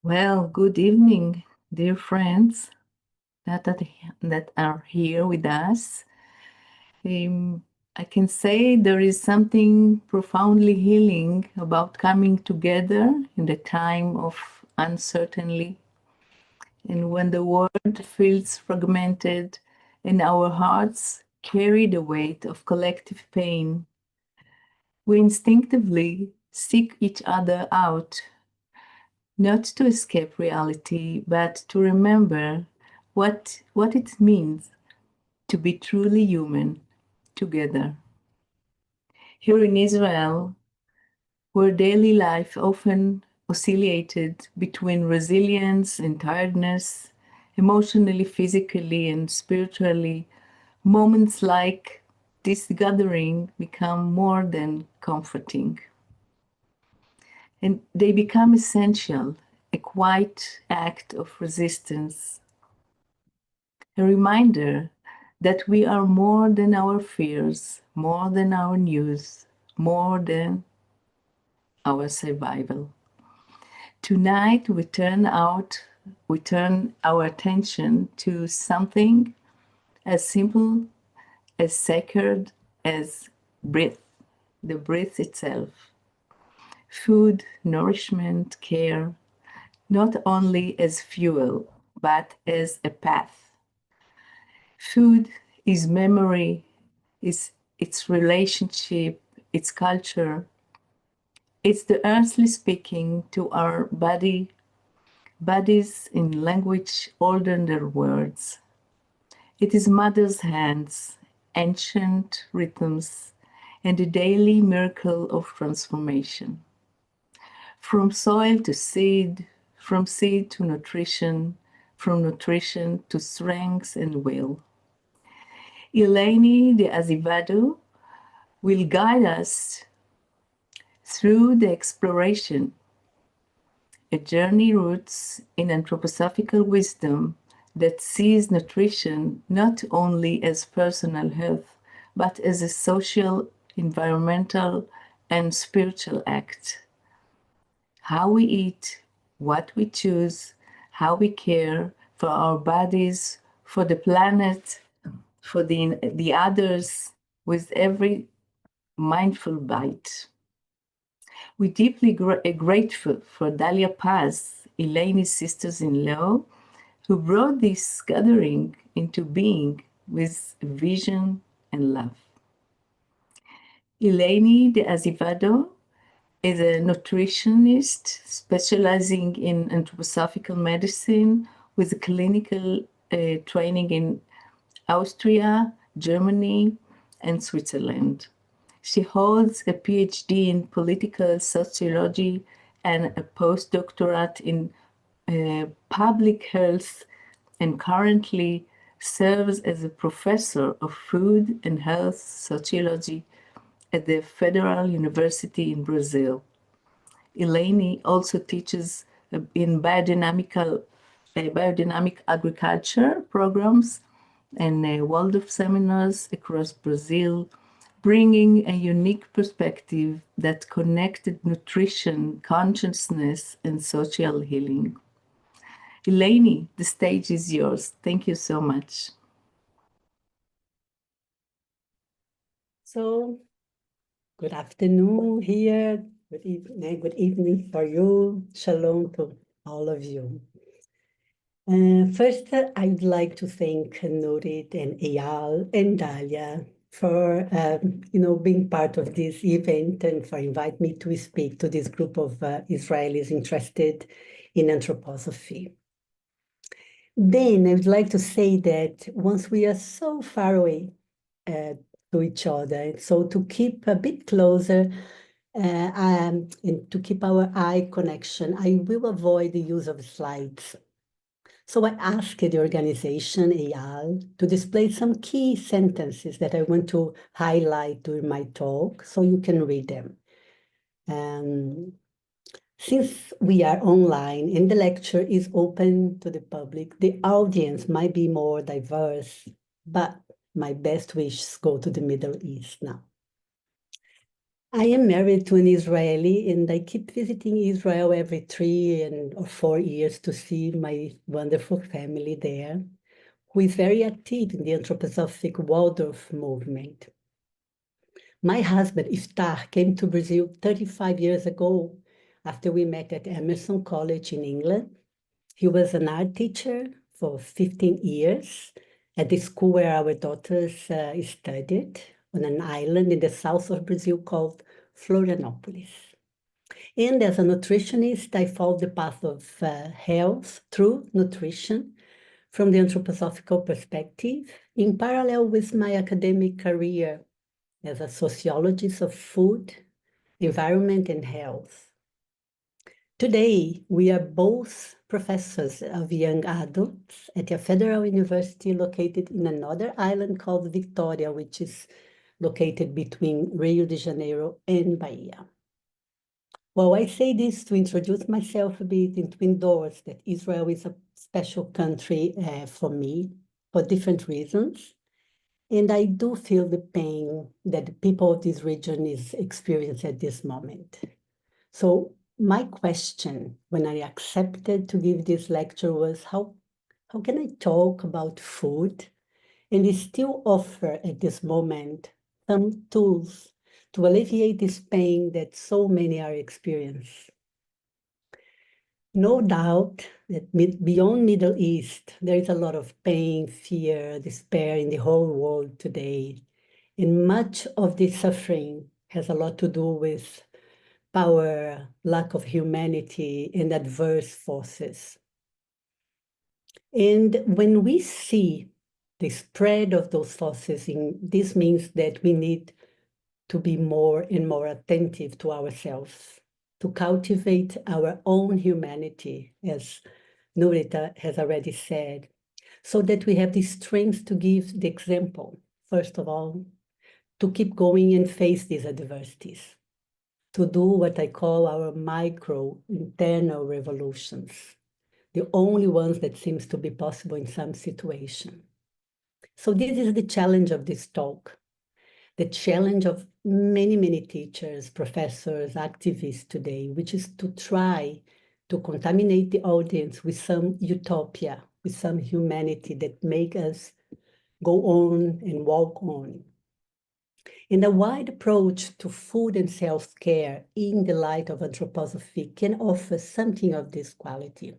Well, good evening, dear friends that are here with us. I can say there is something profoundly healing about coming together in the time of uncertainty, and when the world feels fragmented and our hearts carry the weight of collective pain. We instinctively seek each other out, not to escape reality, but to remember what it means to be truly human together. Here in Israel, where daily life often oscillated between resilience and tiredness, emotionally, physically, and spiritually, moments like this gathering become more than comforting. And they become essential, a quiet act of resistance, a reminder that we are more than our fears, more than our news, more than our survival. Tonight we turn our attention to something as simple, as sacred as breath, the breath itself. Food, nourishment, care, not only as fuel, but as a path. Food is memory, is its relationship, its culture. It's the earthly speaking to our bodies in language older than their words. It is mother's hands, ancient rhythms, and the daily miracle of transformation. From soil to seed, from seed to nutrition, from nutrition to strength and will. Elaine de Azevedo will guide us through the exploration, a journey roots in anthroposophical wisdom that sees nutrition not only as personal health, but as a social, environmental, and spiritual act. How we eat, what we choose, how we care for our bodies, for the planet, for the others, with every mindful bite. We're deeply grateful for Dalia Paz, Elaine's sisters-in-law, who brought this gathering into being with vision and love. Elaine de Azevedo is a nutritionist specializing in anthroposophical medicine with clinical training in Austria, Germany, and Switzerland. She holds a PhD in political sociology and a postdoctorate in public health, and currently serves as a professor of food and health sociology at the Federal University in Brazil. Elaine also teaches in biodynamic agriculture programs and Waldorf seminars across Brazil, bringing a unique perspective that connected nutrition, consciousness, and social healing. Elaine, the stage is yours. Thank you so much. So, good afternoon here. Good evening for you. Shalom to all of you. First, I'd like to thank Nurit and Eyal and Dalia for being part of this event and for inviting me to speak to this group of Israelis interested in anthroposophy. Then I would like to say that once we are so far away to each other, so to keep a bit closer and to keep our eye connection, I will avoid the use of slides. So I asked the organization, Eyal, to display some key sentences that I want to highlight during my talk, so you can read them. Since we are online and the lecture is open to the public, the audience might be more diverse, but my best wishes go to the Middle East now. I am married to an Israeli, and I keep visiting Israel every 3 or 4 years to see my wonderful family there, who is very active in the anthroposophic Waldorf movement. My husband, Iftar, came to Brazil 35 years ago after we met at Emerson College in England. He was an art teacher for 15 years at the school where our daughters studied on an island in the south of Brazil called Florianopolis. And as a nutritionist, I followed the path of health through nutrition from the anthroposophical perspective, in parallel with my academic career as a sociologist of food, environment, and health. Today, we are both professors of young adults at a federal university located in another island called Victoria, which is located between Rio de Janeiro and Bahia. Well, I say this to introduce myself a bit and to endorse that Israel is a special country for me for different reasons. And I do feel the pain that the people of this region is experiencing at this moment. So my question when I accepted to give this lecture was, how can I talk about food and still offer at this moment some tools to alleviate this pain that so many are experiencing? No doubt that beyond Middle East, there is a lot of pain, fear, despair in the whole world today. And much of this suffering has a lot to do with power, lack of humanity, and adverse forces. And when we see the spread of those forces, this means that we need to be more and more attentive to ourselves, to cultivate our own humanity, as Nurita has already said, so that we have the strength to give the example, first of all, to keep going and face these adversities, to do what I call our micro internal revolutions, the only ones that seems to be possible in some situation. So this is the challenge of this talk, the challenge of many, many teachers, professors, activists today, which is to try to contaminate the audience with some utopia, with some humanity that make us go on and walk on. And a wide approach to food and self-care in the light of anthroposophy can offer something of this quality.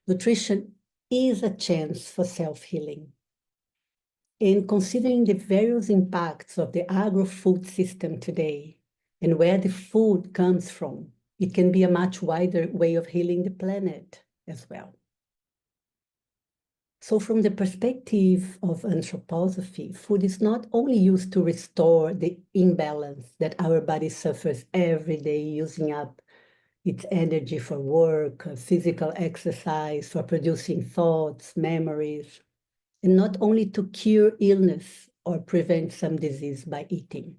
Nutrition is a chance for self-healing. And considering the various impacts of the agro-food system today and where the food comes from, it can be a much wider way of healing the planet as well. So from the perspective of anthroposophy, food is not only used to restore the imbalance that our body suffers every day, using up its energy for work, physical exercise, for producing thoughts, memories, and not only to cure illness or prevent some disease by eating.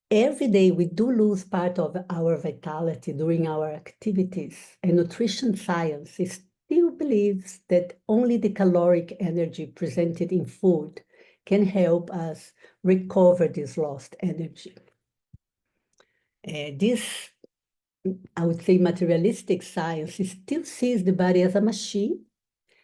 Every day we do lose part of our vitality during our activities, and nutrition science still believes that only the caloric energy presented in food can help us recover this lost energy. This, I would say, materialistic science still sees the body as a machine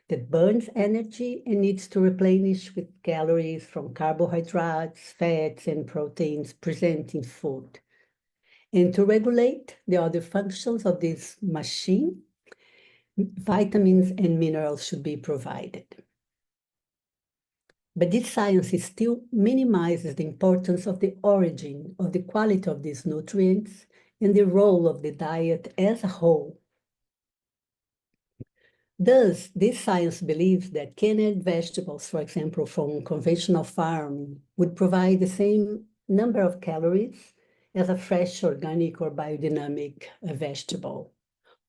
that burns energy and needs to replenish with calories from carbohydrates, fats, and proteins present in food. And to regulate the other functions of this machine, vitamins and minerals should be provided. But this science still minimizes the importance of the origin, of the quality of these nutrients, and the role of the diet as a whole. Thus, this science believes that canned vegetables, for example, from conventional farm, would provide the same number of calories as a fresh, organic, or biodynamic vegetable,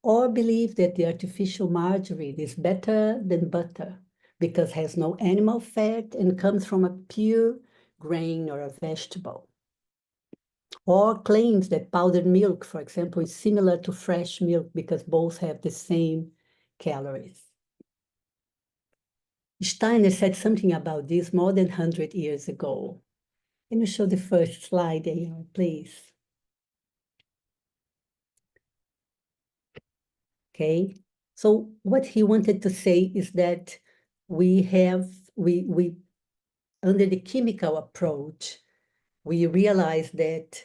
or believe that the artificial margarine is better than butter because it has no animal fat and comes from a pure grain or a vegetable, or claims that powdered milk, for example, is similar to fresh milk because both have the same calories. Steiner said something about this more than 100 years ago. Can you show the first slide, Eyal, please? Okay, so what he wanted to say is that we under the chemical approach, we realize that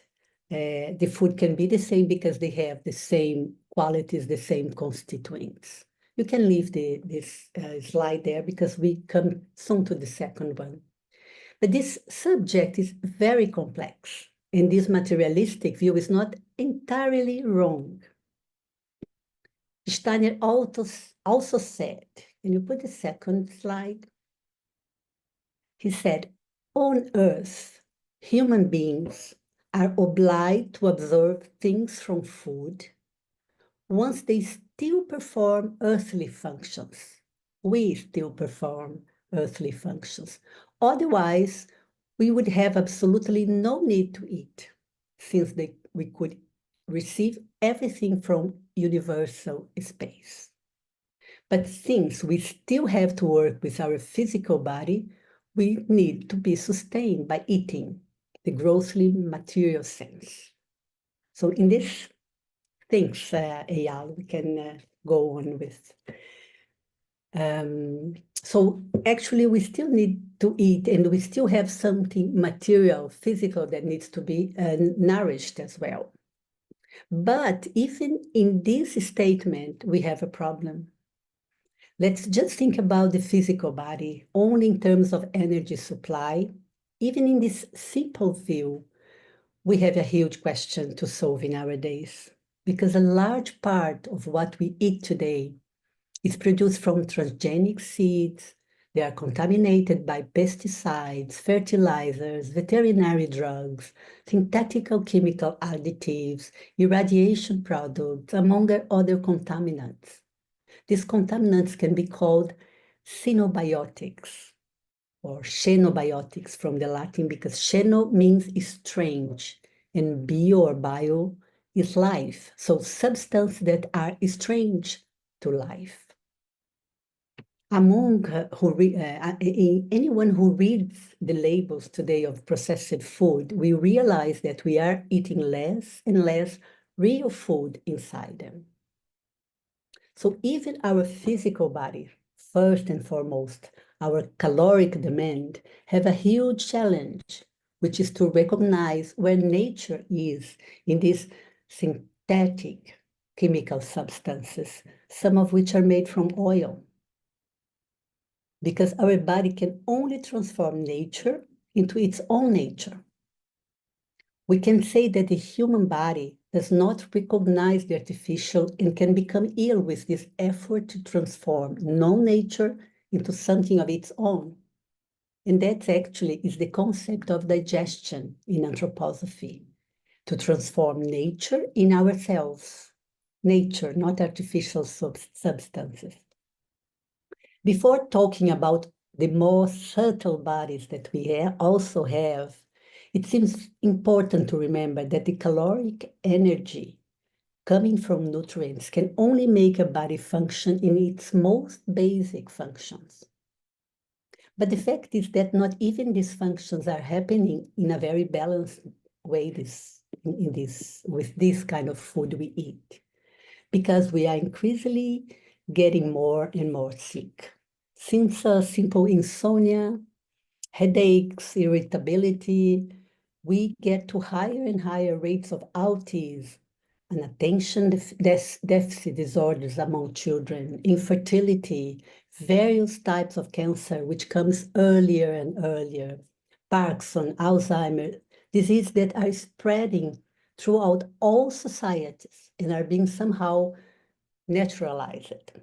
the food can be the same because they have the same qualities, the same constituents. You can leave this slide there because we come soon to the second one. But this subject is very complex, and this materialistic view is not entirely wrong. Steiner also said, can you put the second slide? He said, on Earth, human beings are obliged to observe things from food once they still perform earthly functions. We still perform earthly functions. Otherwise, we would have absolutely no need to eat, since we could receive everything from universal space. But since we still have to work with our physical body, we need to be sustained by eating, the grossly material sense. So in this, thanks, Eyal, we can go on with. So actually, we still need to eat, and we still have something material, physical, that needs to be nourished as well. But even in this statement, we have a problem. Let's just think about the physical body, only in terms of energy supply. Even in this simple view, we have a huge question to solve in our days, because a large part of what we eat today is produced from transgenic seeds. They are contaminated by pesticides, fertilizers, veterinary drugs, synthetic chemical additives, irradiation products, among other contaminants. These contaminants can be called xenobiotics or xenobiotics from the Latin, because xeno means strange, and bio is life. So substances that are strange to life. Among anyone who reads the labels today of processed food, we realize that we are eating less and less real food inside them. So even our physical body, first and foremost, our caloric demand, have a huge challenge, which is to recognize where nature is in these synthetic chemical substances, some of which are made from oil. Because our body can only transform nature into its own nature. We can say that the human body does not recognize the artificial and can become ill with this effort to transform non-nature into something of its own. And that actually is the concept of digestion in Anthroposophy, to transform nature in ourselves. Nature, not artificial substances. Before talking about the more subtle bodies that we also have, it seems important to remember that the caloric energy coming from nutrients can only make a body function in its most basic functions. But the fact is that not even these functions are happening in a very balanced way with this kind of food we eat, because we are increasingly getting more and more sick. Since simple insomnia, headaches, irritability, we get to higher and higher rates of autism and attention deficit disorders among children, infertility, various types of cancer, which comes earlier and earlier, Parkinson, Alzheimer's, diseases that are spreading throughout all societies and are being somehow naturalized.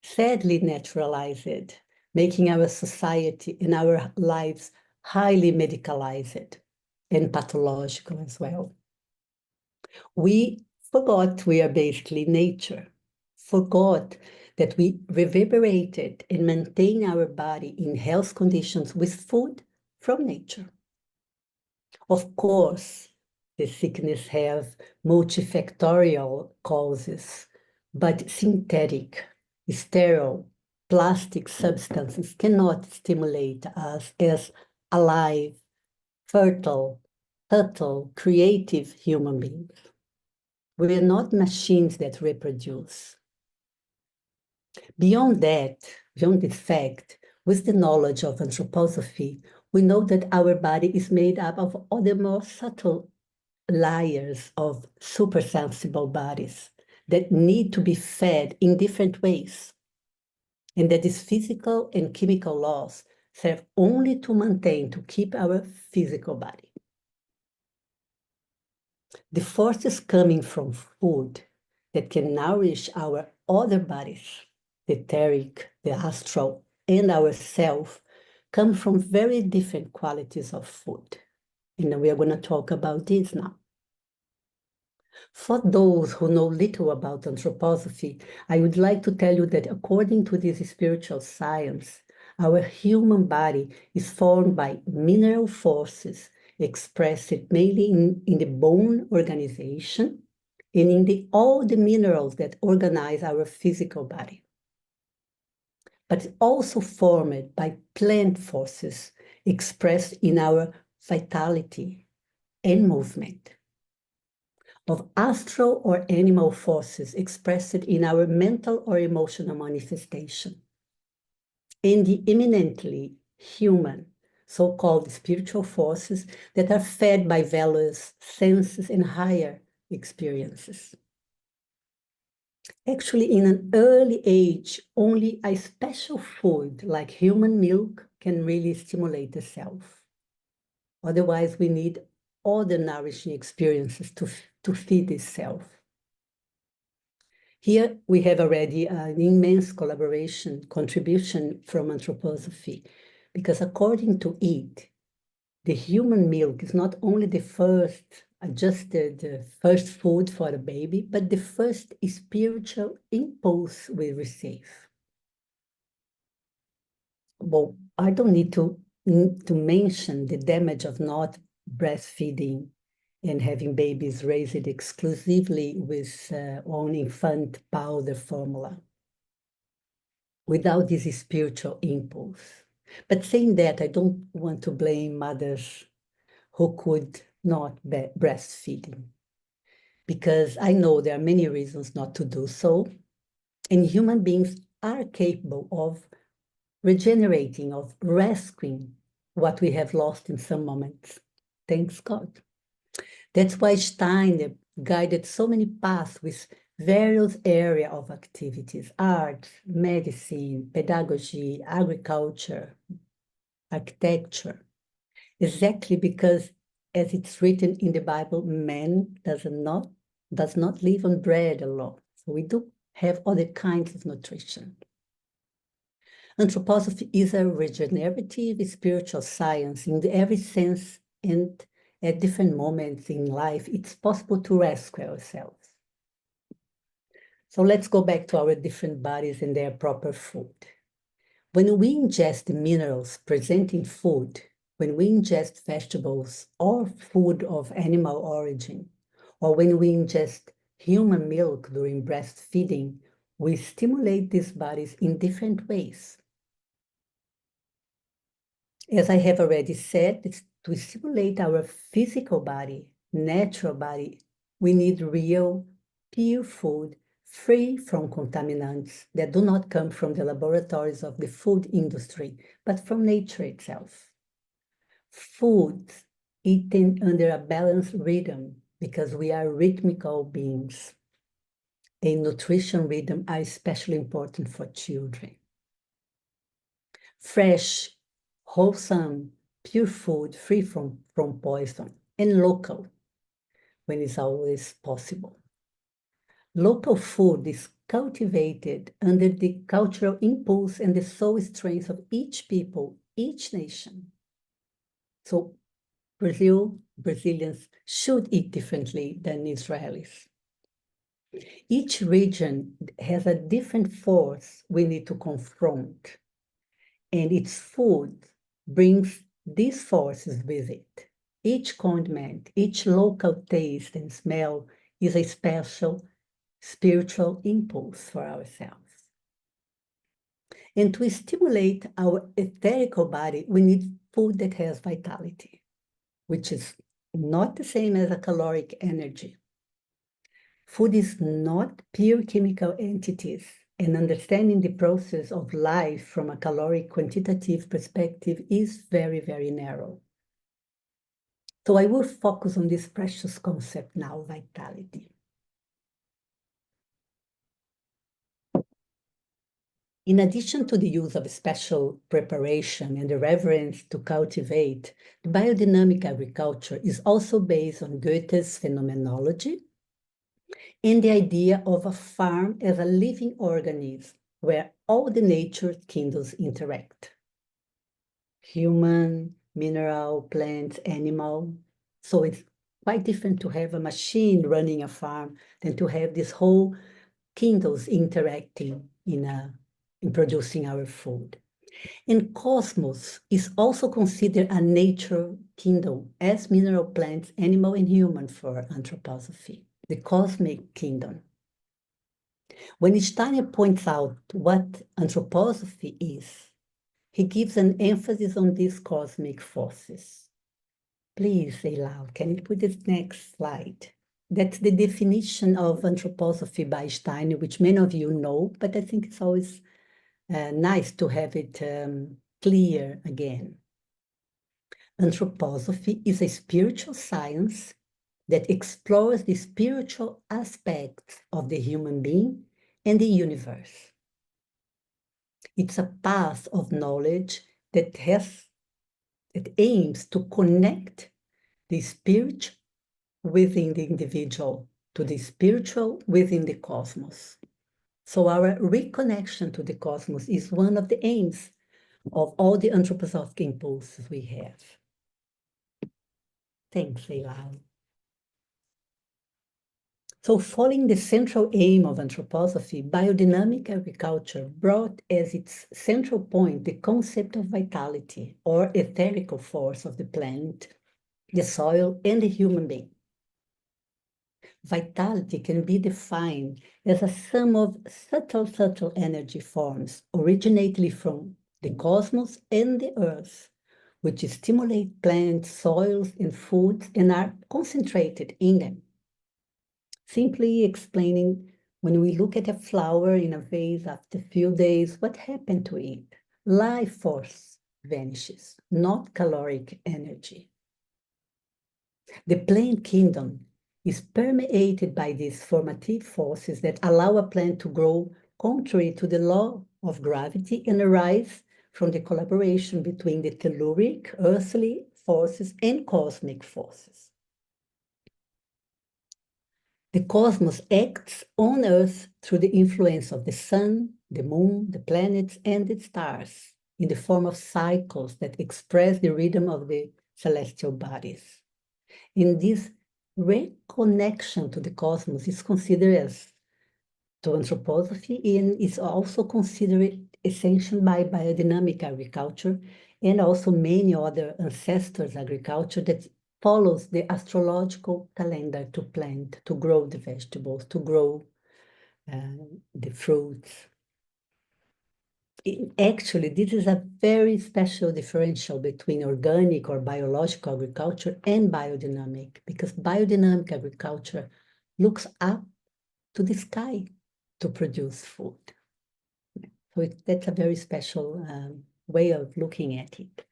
Sadly naturalized, making our society and our lives highly medicalized and pathological as well. We forgot we are basically nature, forgot that we reverberated and maintain our body in health conditions with food from nature. Of course, the sickness have multifactorial causes, but synthetic, sterile, plastic substances cannot stimulate us as alive, fertile, subtle, creative human beings. We are not machines that reproduce. Beyond that, beyond this fact, with the knowledge of anthroposophy, we know that our body is made up of other more subtle layers of supersensible bodies that need to be fed in different ways, and that these physical and chemical laws serve only to maintain, to keep our physical body. The forces coming from food that can nourish our other bodies, the etheric, the astral, and our self, come from very different qualities of food. And we are going to talk about this now. For those who know little about anthroposophy, I would like to tell you that according to this spiritual science, our human body is formed by mineral forces expressed mainly in the bone organization and in all the minerals that organize our physical body. But also formed by plant forces expressed in our vitality and movement, of astral or animal forces expressed in our mental or emotional manifestation, and the eminently human, so-called spiritual forces that are fed by values, senses, and higher experiences. Actually, in an early age, only a special food like human milk can really stimulate the self. Otherwise, we need other nourishing experiences to feed the self. Here we have already an immense contribution from anthroposophy, because according to it, the human milk is not only the first adjusted first food for a baby, but the first spiritual impulse we receive. Well, I don't need to mention the damage of not breastfeeding and having babies raised exclusively with on infant powder formula without this spiritual impulse. But saying that, I don't want to blame mothers who could not be breastfeeding, because I know there are many reasons not to do so, and human beings are capable of regenerating, of rescuing what we have lost in some moments. Thanks God. That's why Steiner guided so many paths with various areas of activities: art, medicine, pedagogy, agriculture, architecture. Exactly because, as it's written in the Bible, man does not live on bread alone. So we do have other kinds of nutrition. Anthroposophy is a regenerative spiritual science in every sense, and at different moments in life, it's possible to rescue ourselves. So let's go back to our different bodies and their proper food. When we ingest the minerals present in food, when we ingest vegetables or food of animal origin, or when we ingest human milk during breastfeeding, we stimulate these bodies in different ways. As I have already said, to stimulate our physical body, natural body, we need real, pure food, free from contaminants that do not come from the laboratories of the food industry, but from nature itself. Food eaten under a balanced rhythm, because we are rhythmical beings. A nutrition rhythm are especially important for children. Fresh, wholesome, pure food, free from poison, and local, when it's always possible. Local food is cultivated under the cultural impulse and the soul strength of each people, each nation. So Brazilians should eat differently than Israelis. Each region has a different force we need to confront, and its food brings these forces with it. Each condiment, each local taste and smell is a special spiritual impulse for ourselves. And to stimulate our etherical body, we need food that has vitality. which is not the same as a caloric energy. Food is not pure chemical entities, and understanding the process of life from a caloric quantitative perspective is very, very narrow. So I will focus on this precious concept now, vitality. In addition to the use of special preparation and the reverence to cultivate, the biodynamic agriculture is also based on Goethe's phenomenology and the idea of a farm as a living organism where all the nature's kingdoms interact. Human, mineral, plants, animal. So it's quite different to have a machine running a farm than to have this whole kingdoms interacting in producing our food. And cosmos is also considered a nature kingdom as mineral, plants, animal, and human for anthroposophy, the cosmic kingdom. When Steiner points out what anthroposophy is, he gives an emphasis on these cosmic forces. Please, Eilal, can you put this next slide? That's the definition of anthroposophy by Steiner, which many of you know, but I think it's always nice to have it clear again. Anthroposophy is a spiritual science that explores the spiritual aspects of the human being and the universe. It's a path of knowledge that aims to connect the spirit within the individual to the spiritual within the cosmos. So our reconnection to the cosmos is one of the aims of all the anthroposophic impulses we have. Thanks, Eilal. So following the central aim of anthroposophy, biodynamic agriculture brought as its central point the concept of vitality or etherical force of the plant, the soil, and the human being. Vitality can be defined as a sum of subtle energy forms originating from the cosmos and the earth, which stimulate plants, soils, and foods and are concentrated in them. Simply explaining, when we look at a flower in a vase after a few days, what happened to it? Life force vanishes, not caloric energy. The plant kingdom is permeated by these formative forces that allow a plant to grow contrary to the law of gravity and arise from the collaboration between the telluric, earthly forces and cosmic forces. The cosmos acts on Earth through the influence of the sun, the moon, the planets, and the stars in the form of cycles that express the rhythm of the celestial bodies. In this reconnection to the cosmos is considered as to anthroposophy and is also considered essential by biodynamic agriculture and also many other ancestors' agriculture that follows the astrological calendar to plant, to grow the vegetables, to grow the fruits. Actually, this is a very special differential between organic or biological agriculture and biodynamic, because biodynamic agriculture looks up to the sky to produce food. So that's a very special way of looking at it.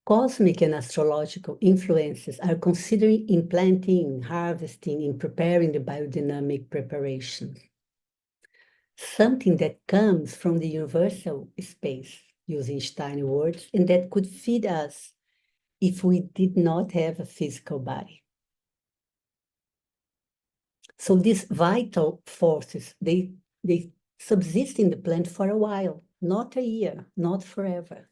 Cosmic and astrological influences are considered in planting, harvesting, in preparing the biodynamic preparations. Something that comes from the universal space, using Steiner words, and that could feed us if we did not have a physical body. So these vital forces, they subsist in the plant for a while, not a year, not forever,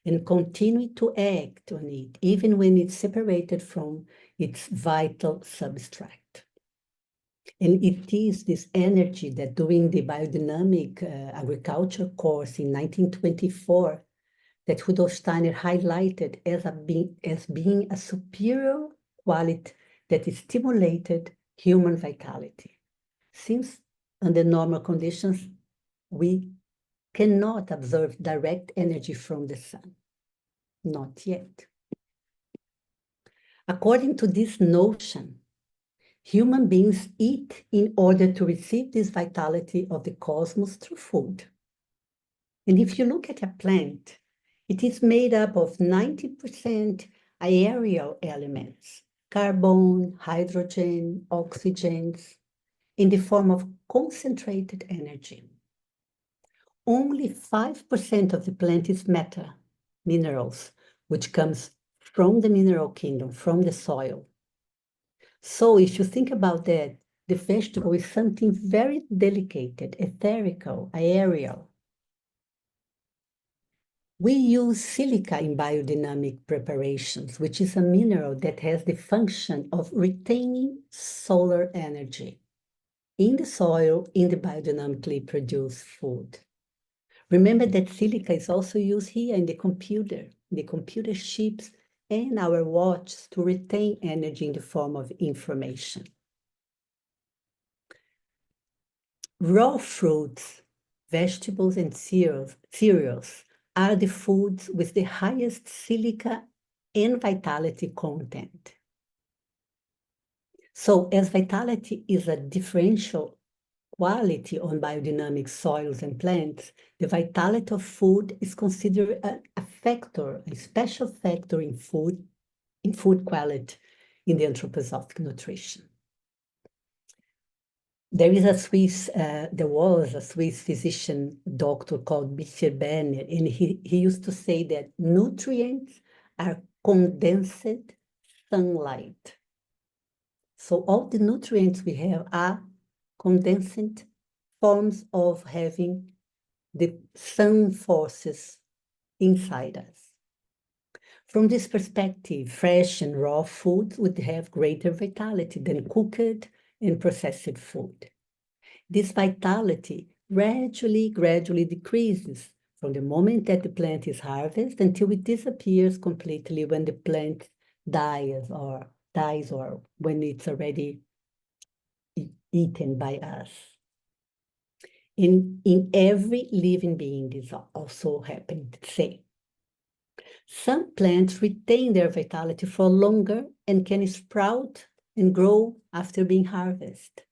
and continue to act on it, even when it's separated from its vital substrate. And it is this energy that during the biodynamic agriculture course in 1924 that Rudolf Steiner highlighted as being a superior quality that stimulated human vitality. Since under normal conditions, we cannot observe direct energy from the sun. Not yet. According to this notion, human beings eat in order to receive this vitality of the cosmos through food. And if you look at a plant, it is made up of 90% aerial elements, carbon, hydrogen, oxygens, in the form of concentrated energy. Only 5% of the plant is matter, minerals, which comes from the mineral kingdom, from the soil. So if you think about that, the vegetable is something very delicate, etherical, aerial. We use silica in biodynamic preparations, which is a mineral that has the function of retaining solar energy in the soil, in the biodynamically produced food. Remember that silica is also used here in the computer chips and our watches to retain energy in the form of information. Raw fruits, vegetables, and cereals are the foods with the highest silica and vitality content. So as vitality is a differential quality on biodynamic soils and plants, the vitality of food is considered a factor, a special factor in food quality in the anthroposophic nutrition. There was a Swiss physician doctor called Mr. Berner, and he used to say that nutrients are condensed sunlight. So all the nutrients we have are condensed forms of having the sun forces inside us. From this perspective, fresh and raw foods would have greater vitality than cooked and processed food. This vitality gradually decreases from the moment that the plant is harvested until it disappears completely when the plant dies or when it's already eaten by us. In every living being, this also happened the same. Some plants retain their vitality for longer and can sprout and grow after being harvested.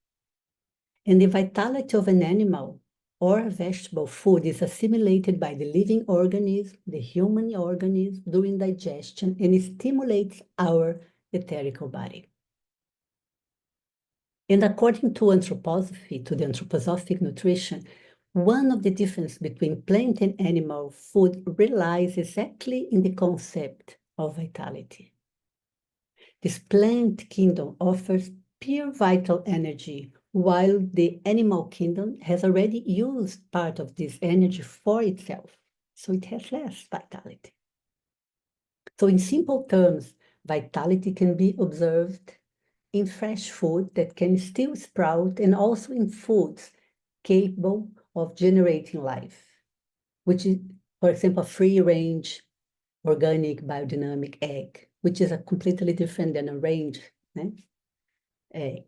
And the vitality of an animal or a vegetable food is assimilated by the living organism, the human organism, during digestion, and it stimulates our etherical body. And according to Anthroposophy, to the anthroposophic nutrition, one of the differences between plant and animal food relies exactly in the concept of vitality. This plant kingdom offers pure vital energy, while the animal kingdom has already used part of this energy for itself, so it has less vitality. So in simple terms, vitality can be observed in fresh food that can still sprout and also in foods capable of generating life, which is, for example, a free-range organic biodynamic egg, which is a completely different than a range egg.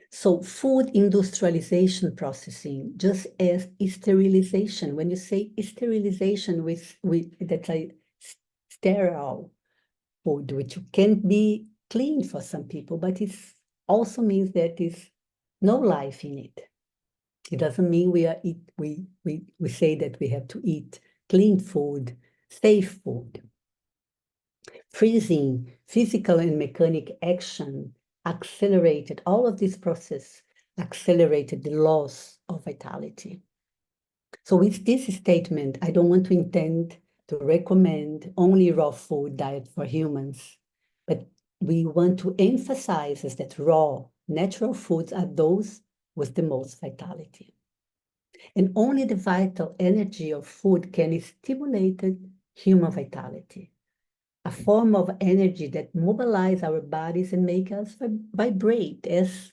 So food industrialization processing, just as sterilization, when you say sterilization that's a sterile food, which can be clean for some people, but it also means that there's no life in it. It doesn't mean we say that we have to eat clean food, safe food. Freezing, physical and mechanic action accelerated, all of this process accelerated the loss of vitality. So with this statement, I don't want to intend to recommend only raw food diet for humans, but we want to emphasize is that raw, natural foods are those with the most vitality. And only the vital energy of food can stimulate human vitality, a form of energy that mobilizes our bodies and make us vibrate as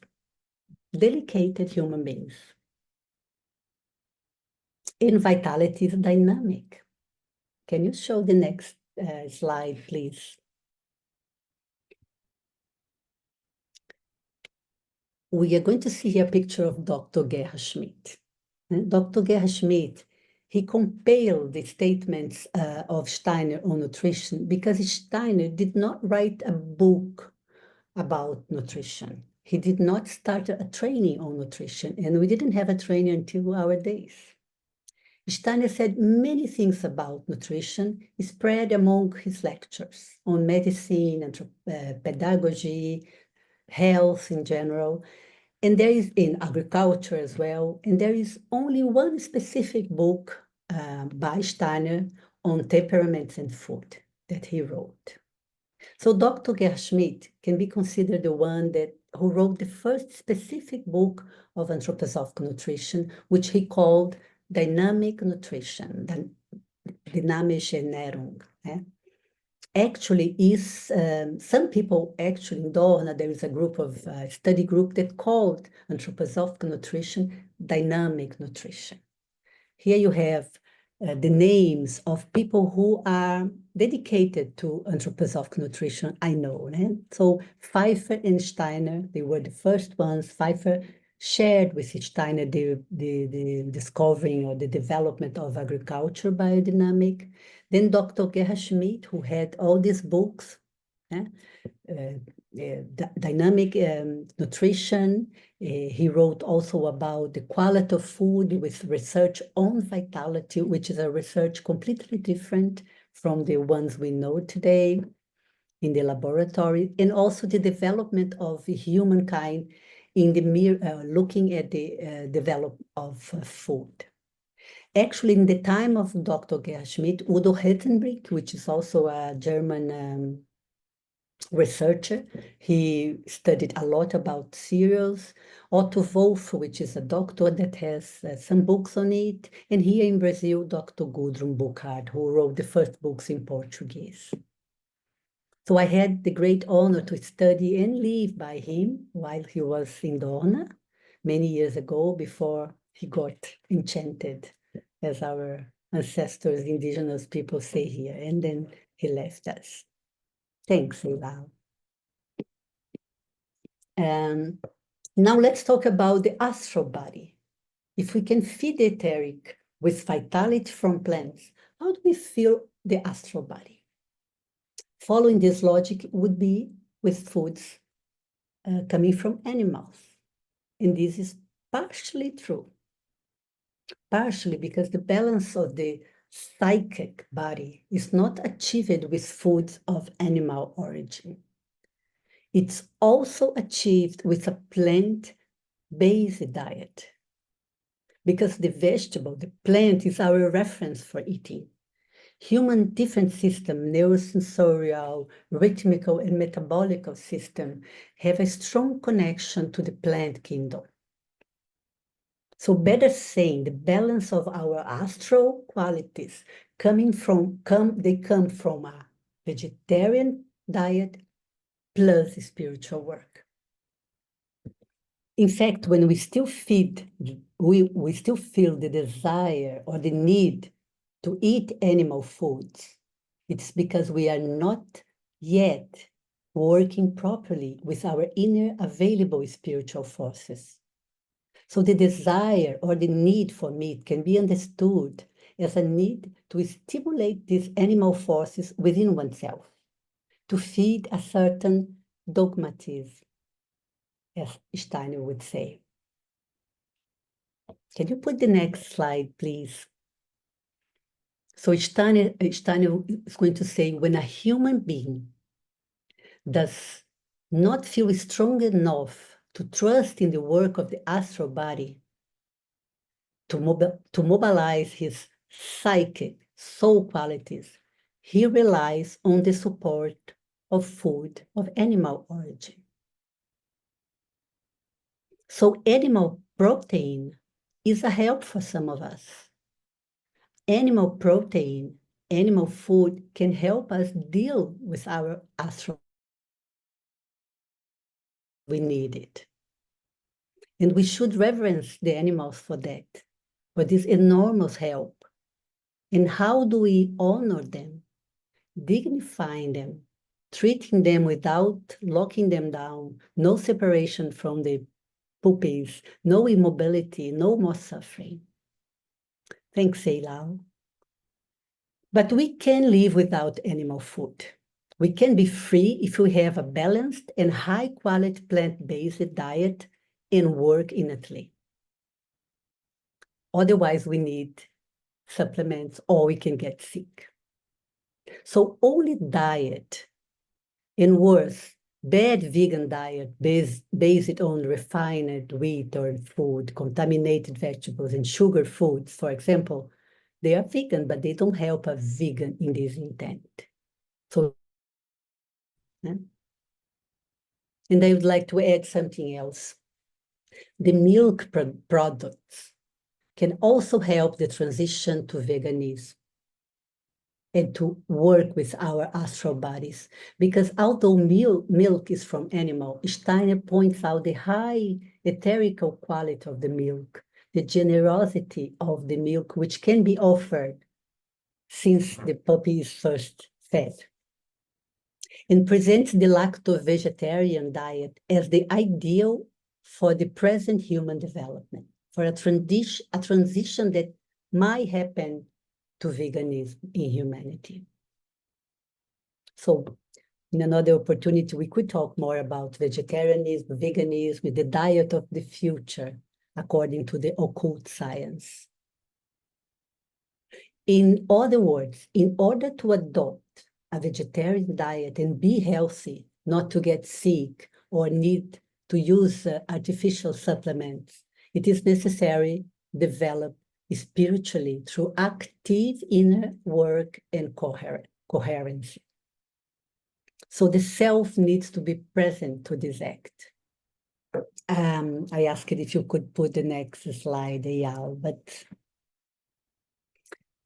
delicate human beings. And vitality is dynamic. Can you show the next slide, please? We are going to see here a picture of Dr. Gerhard Schmidt. Dr. Gerhard Schmidt he compiled the statements of Steiner on nutrition because Steiner did not write a book about nutrition. He did not start a training on nutrition, and we didn't have a training until our days. Steiner said many things about nutrition, spread among his lectures on medicine and pedagogy, health in general, and there is in agriculture as well. And there is only one specific book by Steiner on temperaments and food that he wrote. So Dr. Gershmidt can be considered the one who wrote the first specific book of anthroposophic nutrition, which he called dynamic nutrition, dynamische Ernährung. Actually is, some people actually in Dorna, there is a group of study group that called anthroposophic nutrition dynamic nutrition. Here you have the names of people who are dedicated to anthroposophic nutrition, I know. So Pfeiffer and Steiner, they were the first ones. Pfeiffer shared with Steiner the discovering or the development of agriculture biodynamic. Then Dr. Gerhard Schmidt, who had all these books, dynamic nutrition. He wrote also about the quality of food with research on vitality, which is a research completely different from the ones we know today in the laboratory, and also the development of humankind in the looking at the development of food. Actually, in the time of Dr. Gerhard Schmidt, Udo Hettenbrink, which is also a German researcher, he studied a lot about cereals. Otto Wolff, which is a doctor that has some books on it. And here in Brazil, Dr. Gudrun Burkhardt, who wrote the first books in Portuguese. So I had the great honor to study and live by him while he was in Dorna many years ago, before he got enchanted, as our ancestors, indigenous people say here, and then he left us. Thanks, Eilal. Now let's talk about the astral body. If we can feed the etheric with vitality from plants, how do we feel the astral body? Following this logic would be with foods coming from animals. And this is partially true. Partially because the balance of the psychic body is not achieved with foods of animal origin. It's also achieved with a plant-based diet, because the vegetable, the plant, is our reference for eating. Human different system, neurosensorial, rhythmical, and metabolic system have a strong connection to the plant kingdom. So better saying, the balance of our astral qualities come from a vegetarian diet plus spiritual work. In fact, when we still feed, we still feel the desire or the need to eat animal foods, it's because we are not yet working properly with our inner available spiritual forces. So the desire or the need for meat can be understood as a need to stimulate these animal forces within oneself, to feed a certain dogmatism, as Steiner would say. Can you put the next slide, please? So Steiner is going to say, when a human being does not feel strong enough to trust in the work of the astral body, to mobilize his psychic soul qualities, he relies on the support of food of animal origin. So animal protein is a help for some of us. Animal protein, animal food can help us deal with our astral. We need it. And we should reverence the animals for that, for this enormous help. And how do we honor them? Dignifying them, treating them without locking them down, no separation from the puppies, no immobility, no more suffering. Thanks, Eilal. But we can live without animal food. We can be free if we have a balanced and high-quality plant-based diet and work innately. Otherwise, we need supplements or we can get sick. So only diet, and worse, bad vegan diet based on refined wheat or food, contaminated vegetables, and sugar foods, for example, they are vegan, but they don't help a vegan in this intent. So, and I would like to add something else. The milk products can also help the transition to veganism and to work with our astral bodies. Because although milk is from animal, Steiner points out the high etherical quality of the milk, the generosity of the milk, which can be offered since the puppy is first fed, and presents the lacto-vegetarian diet as the ideal for the present human development, for a transition that might happen to veganism in humanity. So in another opportunity, we could talk more about vegetarianism, veganism, the diet of the future, according to the occult science. In other words, in order to adopt a vegetarian diet and be healthy, not to get sick or need to use artificial supplements, it is necessary to develop spiritually through active inner work and coherency. So the self needs to be present to this act. I asked if you could put the next slide, Eyal, but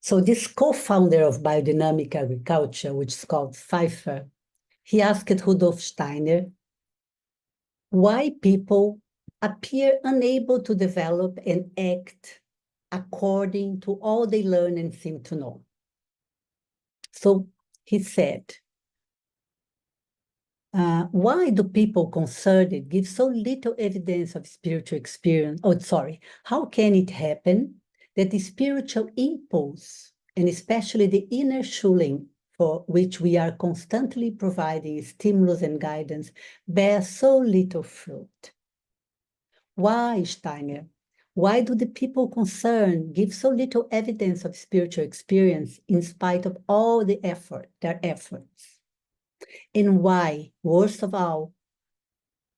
so this co-founder of biodynamic agriculture, which is called Pfeiffer, he asked Rudolf Steiner why people appear unable to develop and act according to all they learn and seem to know. So he said, why do people concerned give so little evidence of spiritual experience? Oh, sorry. How can it happen that the spiritual impulse, and especially the inner schooling, for which we are constantly providing stimulus and guidance, bear so little fruit? Why, Steiner? Why do the people concerned give so little evidence of spiritual experience in spite of all their efforts? And why, worst of all,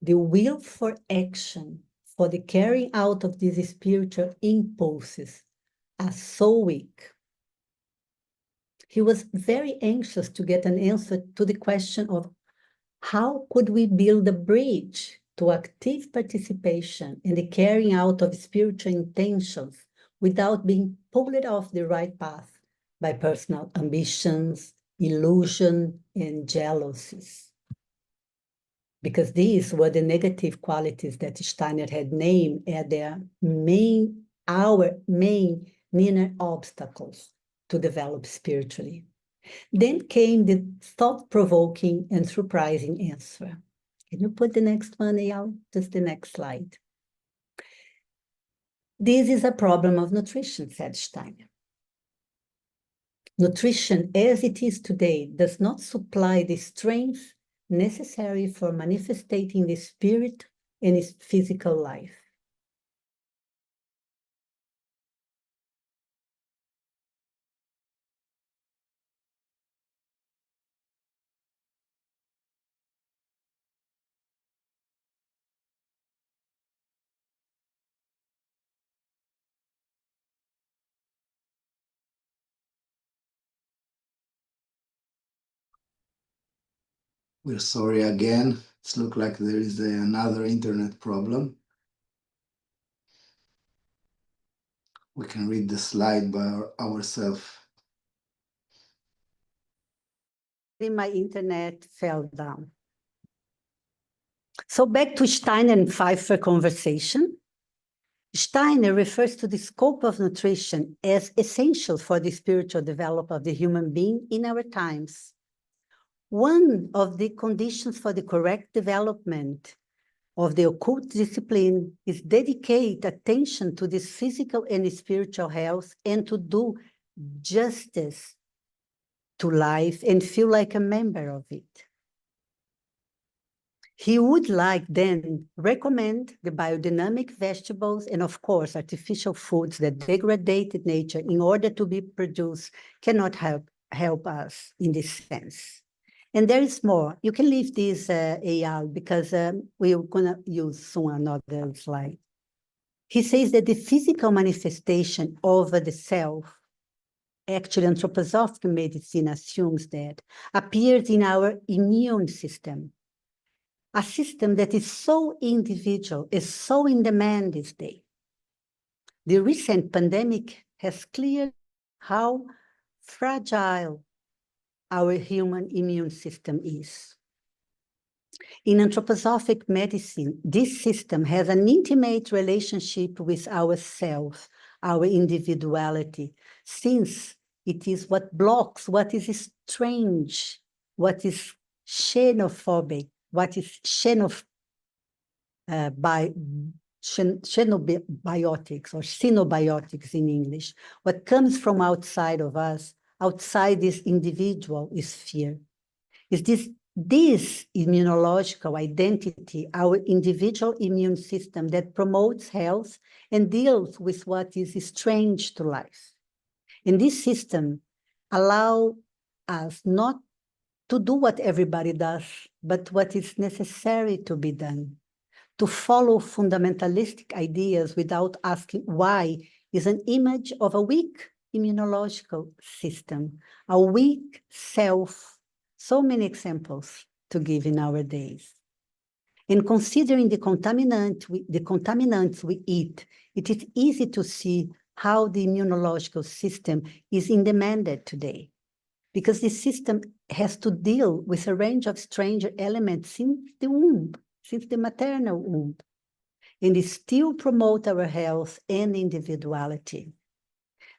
the will for action, for the carrying out of these spiritual impulses are so weak? He was very anxious to get an answer to the question of how could we build a bridge to active participation in the carrying out of spiritual intentions without being pulled off the right path by personal ambitions, illusion, and jealousies. Because these were the negative qualities that Steiner had named as our main inner obstacles to develop spiritually. Then came the thought-provoking and surprising answer. Can you put the next one, Eyal? Just the next slide. This is a problem of nutrition, said Steiner. Nutrition, as it is today, does not supply the strength necessary for manifesting the spirit in its physical life. We're sorry again. It looks like there is another internet problem. We can read the slide by ourselves. My internet fell down. So back to Steiner and Pfeiffer conversation. Steiner refers to the scope of nutrition as essential for the spiritual development of the human being in our times. One of the conditions for the correct development of the occult discipline is dedicate attention to this physical and spiritual health and to do justice to life and feel like a member of it. He would like then recommend the biodynamic vegetables and of course artificial foods that degrade nature in order to be produced cannot help us in this sense. And there is more. You can leave this, Eyal, because we're gonna use soon another slide. He says that the physical manifestation of the self, actually anthroposophic medicine assumes that, appears in our immune system, a system that is so individual, is so in demand this day. The recent pandemic has cleared how fragile our human immune system is. In anthroposophic medicine, this system has an intimate relationship with ourself, our individuality, since it is what blocks, what is strange, what is xenophobic, what is xenobiotics or xenobiotics in English. What comes from outside of us, outside this individual, is fear. Is this immunological identity, our individual immune system that promotes health and deals with what is strange to life. And this system allows us not to do what everybody does, but what is necessary to be done. To follow fundamentalistic ideas without asking why is an image of a weak immunological system, a weak self. So many examples to give in our days. In considering the contaminants we eat, it is easy to see how the immunological system is in demand today, because the system has to deal with a range of strange elements since the womb, since the maternal womb, and it still promote our health and individuality.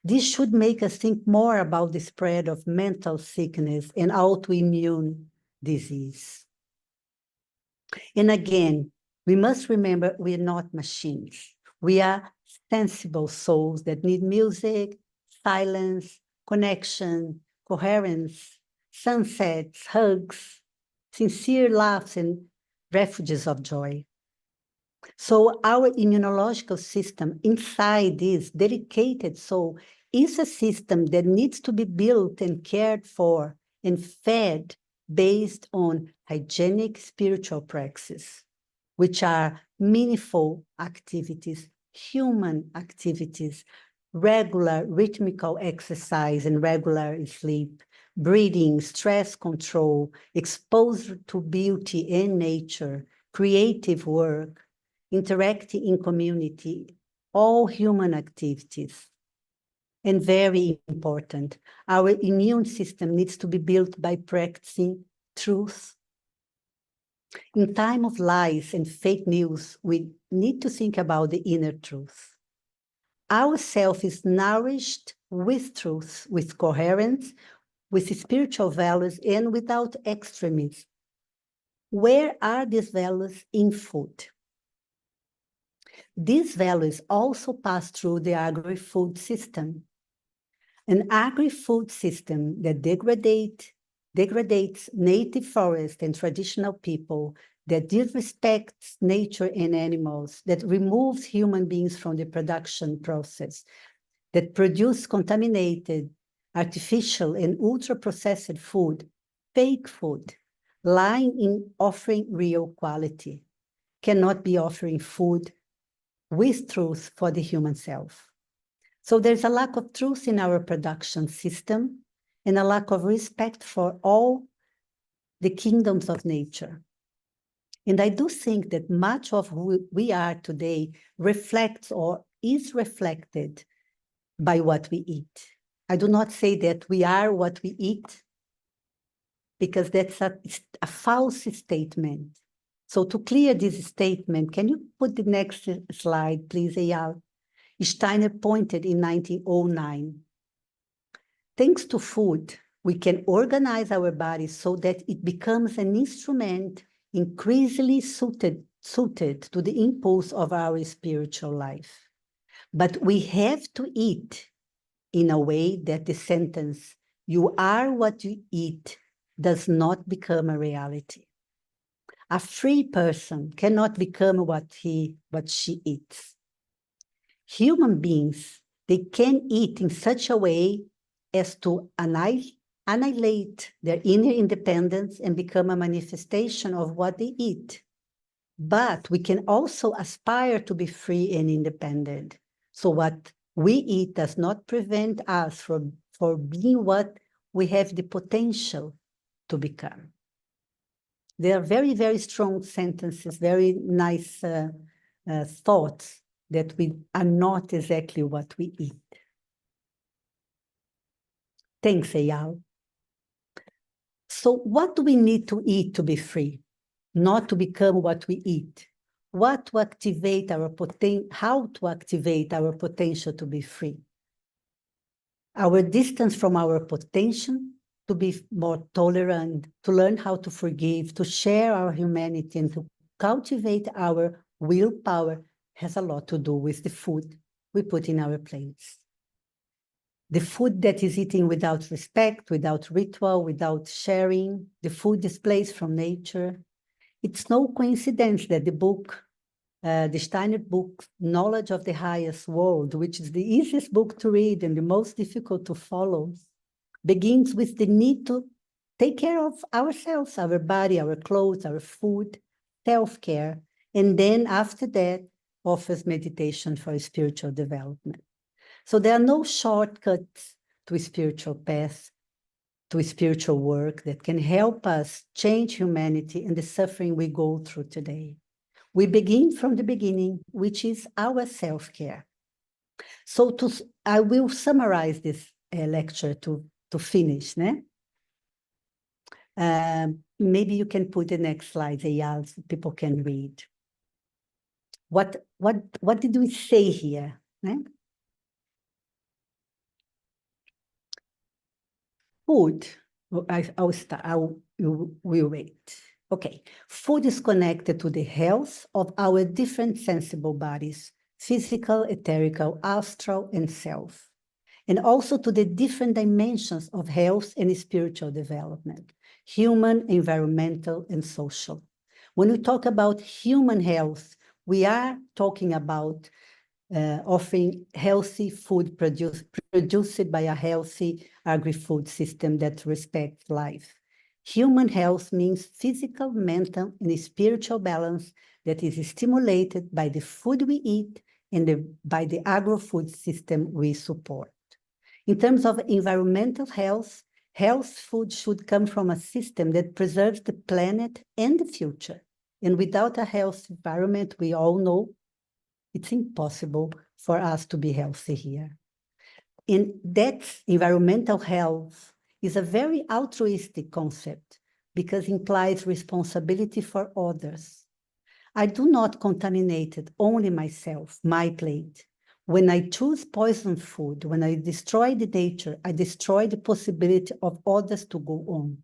This should make us think more about the spread of mental sickness and autoimmune disease. And again, we must remember we are not machines. We are sensible souls that need music, silence, connection, coherence, sunsets, hugs, sincere laughs, and refuges of joy. So our immunological system inside this dedicated soul is a system that needs to be built and cared for and fed based on hygienic spiritual practices, which are meaningful activities, human activities, regular rhythmical exercise and regular sleep, breathing, stress control, exposure to beauty and nature, creative work, interacting in community, all human activities. And very important, our immune system needs to be built by practicing truth. In time of lies and fake news, we need to think about the inner truth. Our self is nourished with truth, with coherence, with spiritual values, and without extremism. Where are these values? In food. These values also pass through the agri-food system. An agri-food system that degrades native forest and traditional people, that disrespects nature and animals, that removes human beings from the production process, that produce contaminated, artificial, and ultra-processed food, fake food, lying in offering real quality, cannot be offering food with truth for the human self. So there's a lack of truth in our production system and a lack of respect for all the kingdoms of nature. And I do think that much of who we are today reflects or is reflected by what we eat. I do not say that we are what we eat, because that's a false statement. So to clear this statement, can you put the next slide, please, Eyal? Steiner pointed in 1909. Thanks to food, we can organize our bodies so that it becomes an instrument increasingly suited suited to the impulse of our spiritual life. But we have to eat in a way that the sentence, "you are what you eat," does not become a reality. A free person cannot become what she eats. Human beings, they can eat in such a way as to annihilate their inner independence and become a manifestation of what they eat. But we can also aspire to be free and independent. So what we eat does not prevent us from being what we have the potential to become. They are very, very strong sentences, very nice thoughts that we are not exactly what we eat. Thanks, Eyal. So what do we need to eat to be free? Not to become what we eat. How to activate our potential to be free? Our distance from our potential to be more tolerant, to learn how to forgive, to share our humanity, and to cultivate our willpower has a lot to do with the food we put in our plates. The food that is eaten without respect, without ritual, without sharing, the food displaced from nature. It's no coincidence that the book, the Steiner book, Knowledge of the Highest World, which is the easiest book to read and the most difficult to follow, begins with the need to take care of ourselves, our body, our clothes, our food, self-care, and then after that offers meditation for spiritual development. So there are no shortcuts to a spiritual path, to a spiritual work that can help us change humanity and the suffering we go through today. We begin from the beginning, which is our self-care. So I will summarize this lecture to finish. Maybe you can put the next slide, Eyal, so people can read. What did we say here? Food, we'll wait. Okay, food is connected to the health of our different sensible bodies, physical, etherical, astral, and self, and also to the different dimensions of health and spiritual development, human, environmental, and social. When we talk about human health, we are talking about offering healthy food produced by a healthy agri-food system that respects life. Human health means physical, mental, and spiritual balance that is stimulated by the food we eat and by the agro-food system we support. In terms of environmental health, food should come from a system that preserves the planet and the future. And without a healthy environment, we all know it's impossible for us to be healthy here. And that environmental health is a very altruistic concept because it implies responsibility for others. I do not contaminate only myself, my plate. When I choose poison food, when I destroy the nature, I destroy the possibility of others to go on,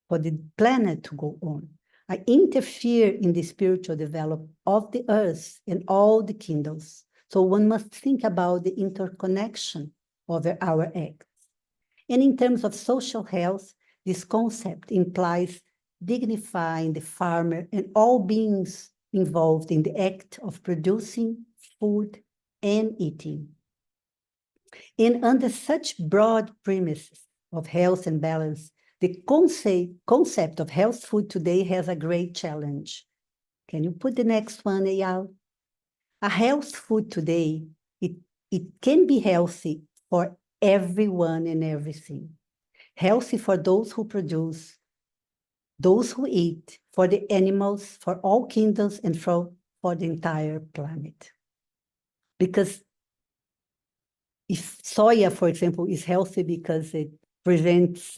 for the planet to go on. I interfere in the spiritual development of the earth and all the kingdoms. So one must think about the interconnection of our acts. And in terms of social health, this concept implies dignifying the farmer and all beings involved in the act of producing food and eating. And under such broad premises of health and balance, the concept of health food today has a great challenge. Can you put the next one, Eyal? A health food today, it can be healthy for everyone and everything. Healthy for those who produce, those who eat, for the animals, for all kingdoms, and for the entire planet. Because if soya, for example, is healthy because it prevents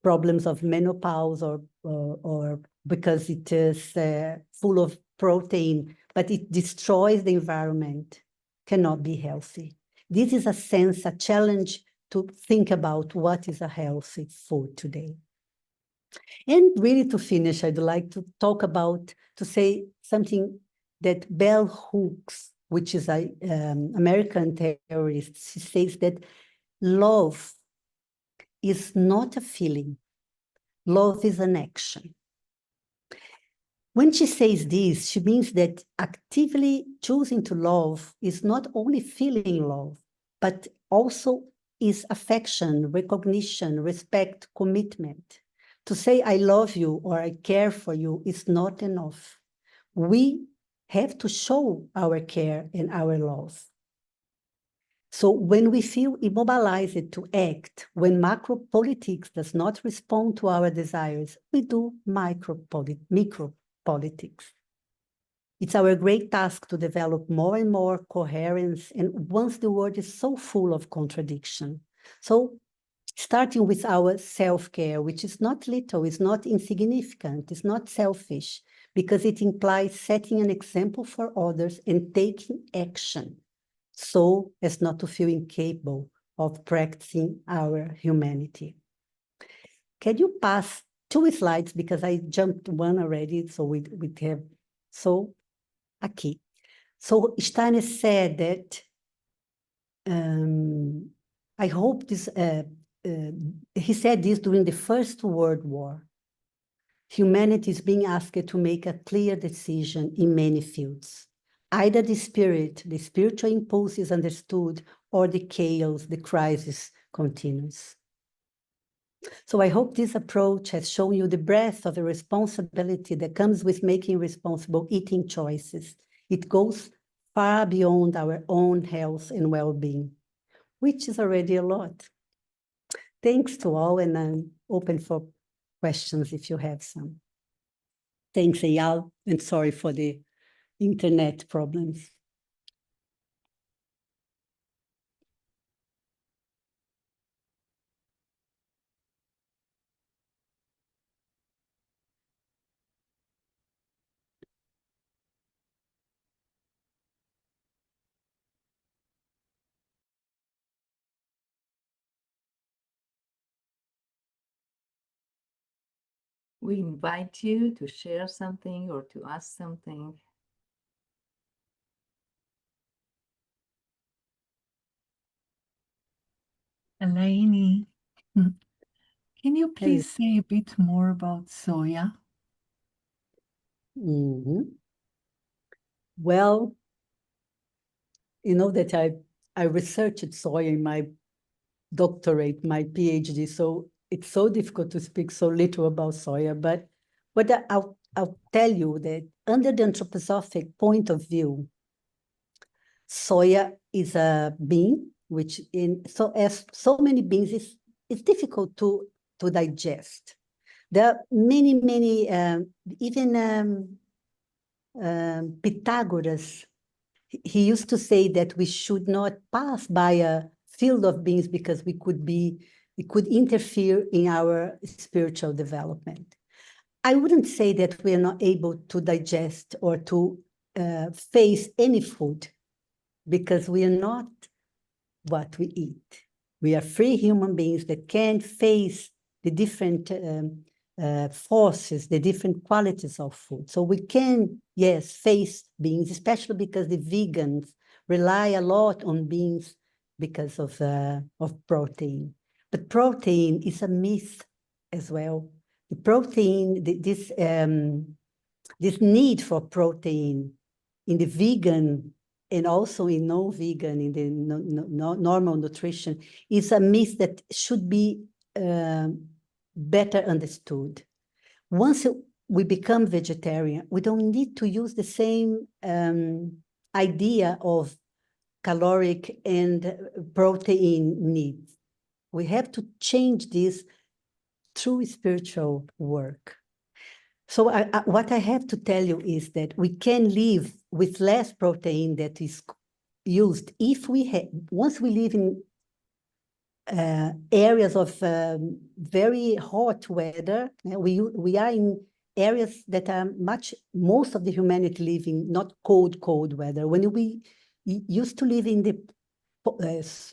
problems of menopause or because it is full of protein, but it destroys the environment, cannot be healthy. This is a challenge to think about what is a healthy food today. And really to finish, I'd like to talk about, to say something that Bell Hooks, which is an American theorist, she says that love is not a feeling. Love is an action. When she says this, she means that actively choosing to love is not only feeling love, but also is affection, recognition, respect, commitment. To say I love you or I care for you is not enough. We have to show our care and our love. So when we feel immobilized to act, when macro politics does not respond to our desires, we do micro politics. It's our great task to develop more and more coherence, and once the world is so full of contradiction. So starting with our self-care, which is not little, it's not insignificant, it's not selfish, because it implies setting an example for others and taking action, so as not to feel incapable of practicing our humanity. Can you pass 2 slides, because I jumped one already, so we have, so, aqui. So Steiner said that, I hope this, he said this during the First World War. Humanity is being asked to make a clear decision in many fields. Either the spiritual impulse is understood, or the chaos, the crisis continues. So I hope this approach has shown you the breadth of the responsibility that comes with making responsible eating choices. It goes far beyond our own health and well-being, which is already a lot. Thanks to all, and I'm open for questions if you have some. Thanks, Eyal, and sorry for the internet problems. We invite you to share something or to ask something. Elaine, can you please say a bit more about soya? Well, you know that I researched soya in my doctorate, my PhD, so it's so difficult to speak so little about soya, but I'll tell you that under the anthroposophic point of view, soya is a bean, which as so many beans, it's difficult to digest. There are many, even Pythagoras, he used to say that we should not pass by a field of beans because we could interfere in our spiritual development. I wouldn't say that we are not able to digest or to face any food, because we are not what we eat. We are free human beings that can face the different forces, the different qualities of food. So we can, yes, face beans, especially because the vegans rely a lot on beans because of protein. But protein is a myth as well. The protein, this need for protein in the vegan and also in no-vegan, in the normal nutrition, is a myth that should be better understood. Once we become vegetarian, we don't need to use the same idea of caloric and protein needs. We have to change this through spiritual work. So what I have to tell you is that we can live with less protein that is used if once we live in areas of very hot weather. We are in areas that are most of the humanity live in not cold weather. When we used to live in the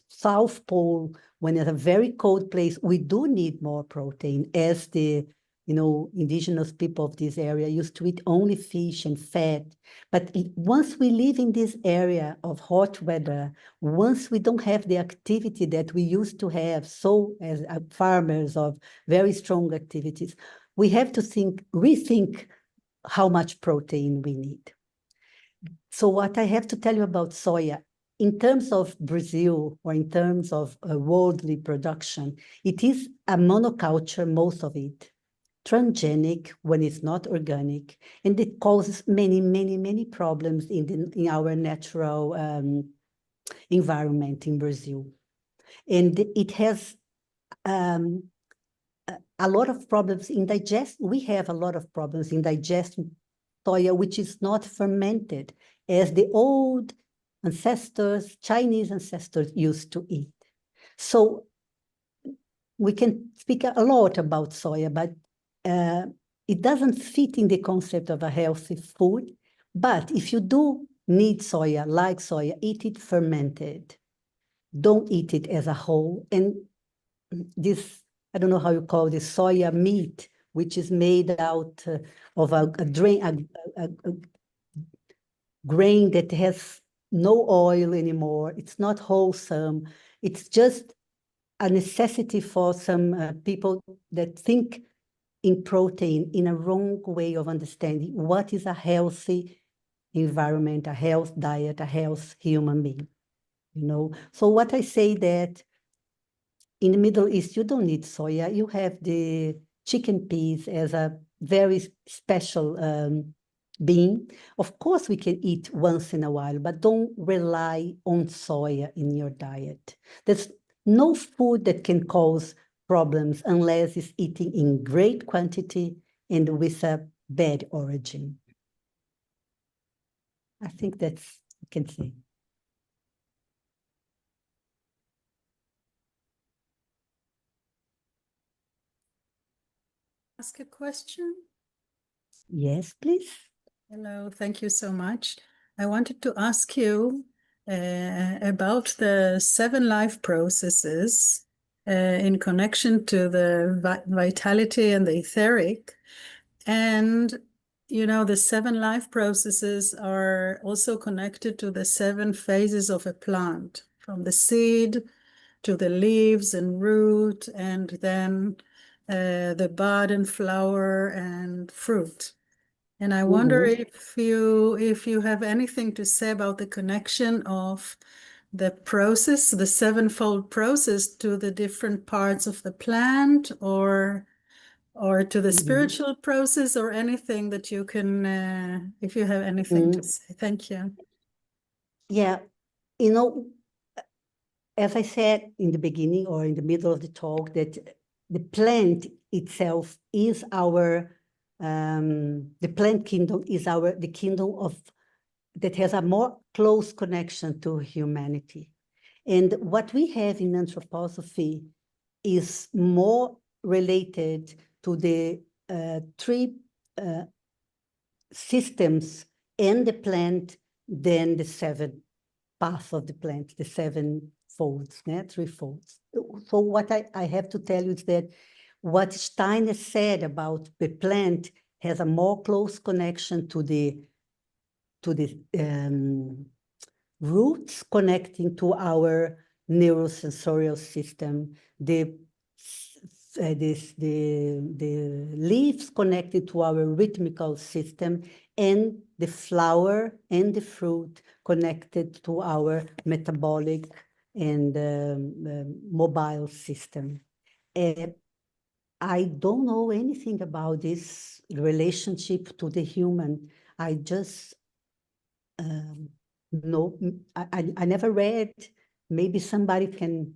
South Pole, when it's a very cold place, we do need more protein as the indigenous people of this area used to eat only fish and fat. But once we live in this area of hot weather, once we don't have the activity that we used to have, so as farmers of very strong activities, we have to rethink how much protein we need. So what I have to tell you about soya, in terms of Brazil or in terms of worldly production, it is a monoculture, most of it, transgenic when it's not organic, and it causes many, many, many problems in our natural environment in Brazil. And it has a lot of problems in digestion. We have a lot of problems in digesting soya, which is not fermented, as the old ancestors, Chinese ancestors, used to eat. So we can speak a lot about soya, but it doesn't fit in the concept of a healthy food. But if you do need soya, like soya, eat it fermented. Don't eat it as a whole. And this, I don't know how you call this, soya meat, which is made out of a grain that has no oil anymore. It's not wholesome. It's just a necessity for some people that think in protein in a wrong way of understanding what is a healthy environment, a health diet, a health human being. So what I say that in the Middle East, you don't need soya. You have the chicken peas as a very special bean. Of course, we can eat once in a while, but don't rely on soya in your diet. There's no food that can cause problems unless it's eaten in great quantity and with a bad origin. I think that's what I can say. Ask a question? Yes, please. Hello, thank you so much. I wanted to ask you about the 7 life processes in connection to the vitality and the etheric. And, the 7 life processes are also connected to the 7 phases of a plant, from the seed to the leaves and root, and then the bud and flower and fruit. And I wonder if you have anything to say about the connection of the process, the 7-fold process, to the different parts of the plant, or to the spiritual process, or anything that you can, if you have anything to say. Thank you. Yeah, as I said in the beginning or in the middle of the talk, that the plant itself is our the plant kingdom is the kingdom that has a more close connection to humanity. And what we have in Anthroposophy is more related to the 3 systems in the plant than the 7 paths of the plant, the 7 folds, 3 folds. So what I have to tell you is that what Steiner said about the plant has a more close connection to the roots connecting to our neurosensorial system, the leaves connected to our rhythmical system, and the flower and the fruit connected to our metabolic and mobile system. I don't know anything about this relationship to the human. I just know, I never read. Maybe somebody can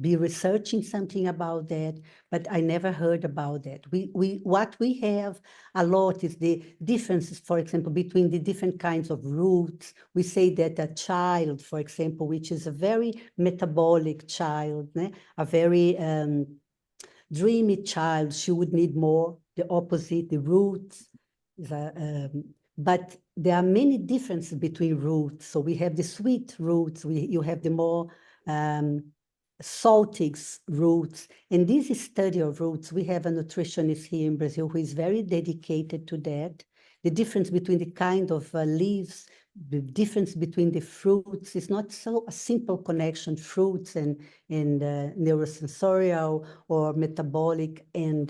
be researching something about that, but I never heard about that. What we have a lot is the differences, for example, between the different kinds of roots. We say that a child, for example, which is a very metabolic child, a very dreamy child, she would need more the opposite, the roots. But there are many differences between roots. So we have the sweet roots, you have the more salty roots. And this study of roots, we have a nutritionist here in Brazil who is very dedicated to that. The difference between the kind of leaves, the difference between the fruits is not so a simple connection, fruits and neurosensorial or metabolic and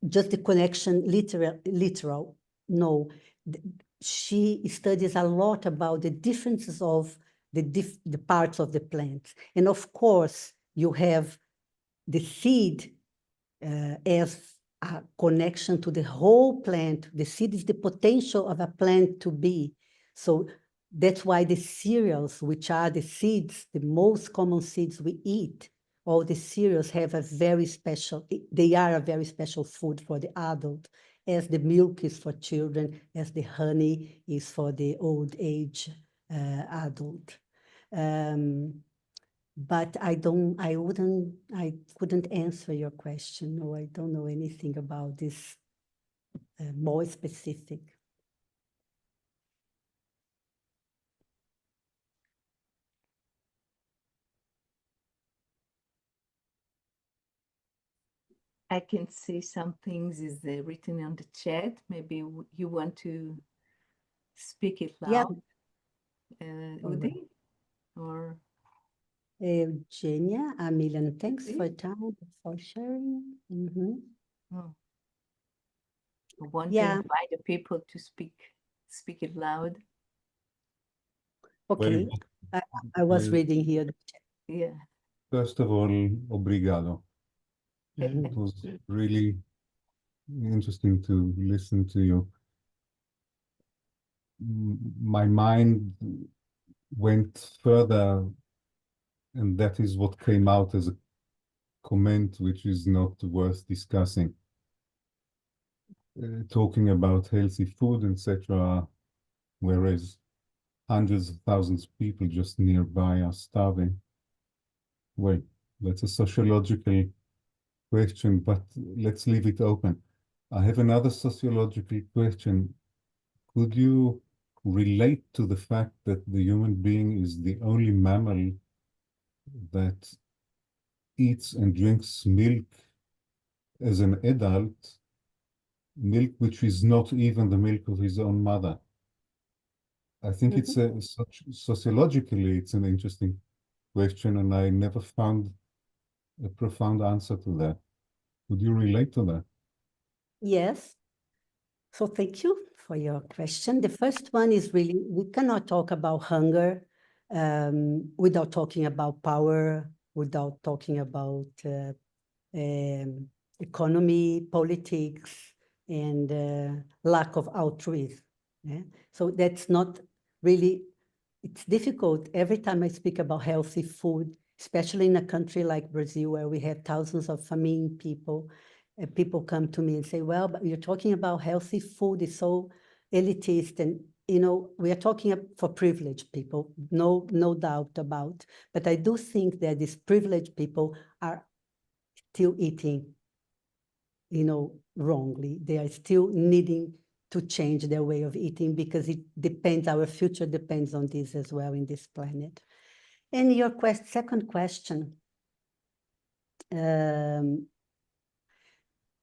just the connection literal. No, she studies a lot about the differences of the parts of the plant. And of course, you have the seed as a connection to the whole plant. The seed is the potential of a plant to be. So that's why the cereals, which are the seeds, the most common seeds we eat, all the cereals have a very special, they are a very special food for the adult, as the milk is for children, as the honey is for the old age adult. But I couldn't answer your question. No, I don't know anything about this more specific. I can see some things is written on the chat. Maybe you want to speak it loud, Udi, or Eugenia, a million thanks for time, for sharing. I want to Yeah. invite the people to speak it loud. Okay, I was reading here the chat. Yeah. First of all, obrigado. It was really interesting to listen to you. My mind went further, and that is what came out as a comment, which is not worth discussing. Talking about healthy food, etc., whereas hundreds of thousands of people just nearby are starving. Well, that's a sociological question, but let's leave it open. I have another sociological question. Could you relate to the fact that the human being is the only mammal that eats and drinks milk as an adult, milk which is not even the milk of his own mother? I think it's sociologically, it's an interesting question, and I never found a profound answer to that. Would you relate to that? Yes. So thank you for your question. The first one is really, we cannot talk about hunger without talking about power, without talking about economy, politics, and lack of altruism. Yeah? So that's not really, it's difficult. Every time I speak about healthy food, especially in a country like Brazil, where we have thousands of famine people, people come to me and say, well, but you're talking about healthy food, is so elitist, and we are talking for privileged people, no doubt about. But I do think that these privileged people are still eating, wrongly. They are still needing to change their way of eating, because it depends, our future depends on this as well in this planet. And your second question,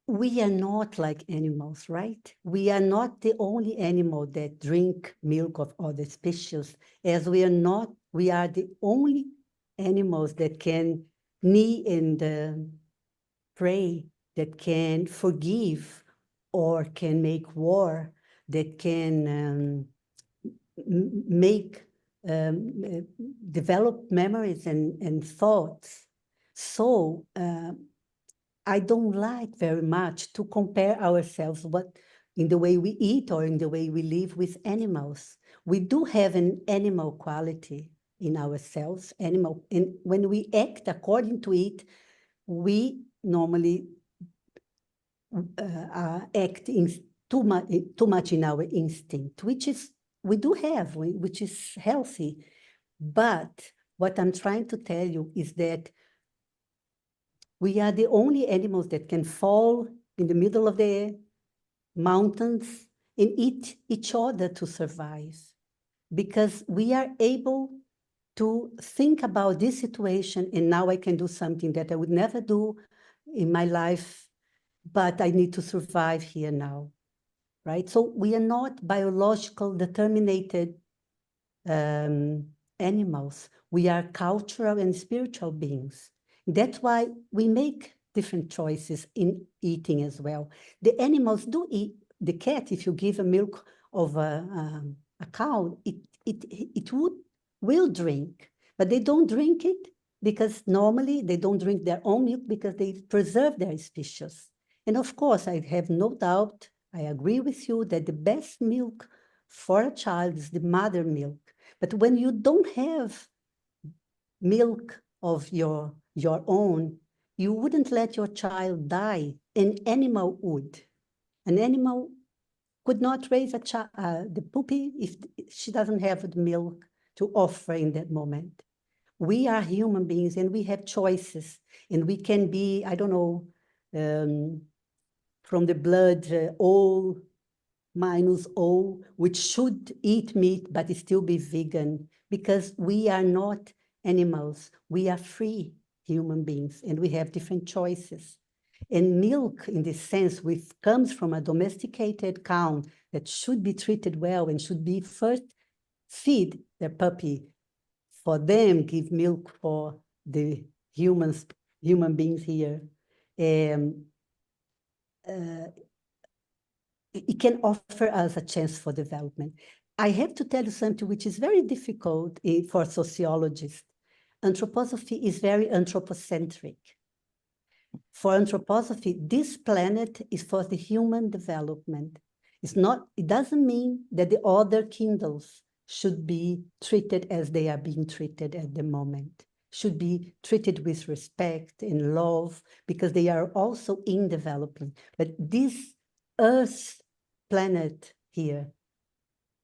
we are not like animals, right? We are not the only animal that drink milk of other species, as we are the only animals that can knee and pray, that can forgive or can make war, that can develop memories and thoughts. So I don't like very much to compare ourselves in the way we eat or in the way we live with animals. We do have an animal quality in ourselves, and when we act according to it, we normally act too much in our instinct, which is healthy. But what I'm trying to tell you is that we are the only animals that can fall in the middle of the mountains and eat each other to survive, because we are able to think about this situation, and now I can do something that I would never do in my life, but I need to survive here now, right? So we are not biological determined animals. We are cultural and spiritual beings. That's why we make different choices in eating as well. The animals do eat. The cat, if you give a milk of a cow, it will drink, but they don't drink it because normally they don't drink their own milk because they preserve their species. And of course, I have no doubt, I agree with you that the best milk for a child is the mother milk. But when you don't have milk of your own, you wouldn't let your child die. An animal would. An animal could not raise the puppy if she doesn't have the milk to offer in that moment. We are human beings and we have choices, and we can be, I don't know, from the blood, O minus O, which should eat meat but still be vegan, because we are not animals. We are free human beings and we have different choices. And milk, in this sense, which comes from a domesticated cow that should be treated well and should be first feed their puppy, for them give milk for the human beings here. It can offer us a chance for development. I have to tell you something which is very difficult for sociologists. Anthroposophy is very anthropocentric. For anthroposophy, this planet is for the human development. It doesn't mean that the other kingdoms should be treated as they are being treated at the moment, should be treated with respect and love, because they are also in development. But this Earth planet here,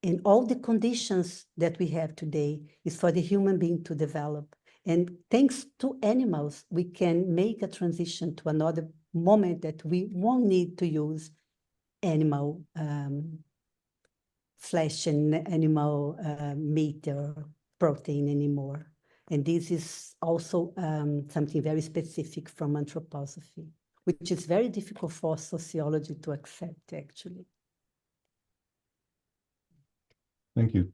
and all the conditions that we have today, is for the human being to develop. And thanks to animals, we can make a transition to another moment that we won't need to use animal flesh and animal meat or protein anymore. And this is also something very specific from anthroposophy, which is very difficult for sociology to accept, actually. Thank you.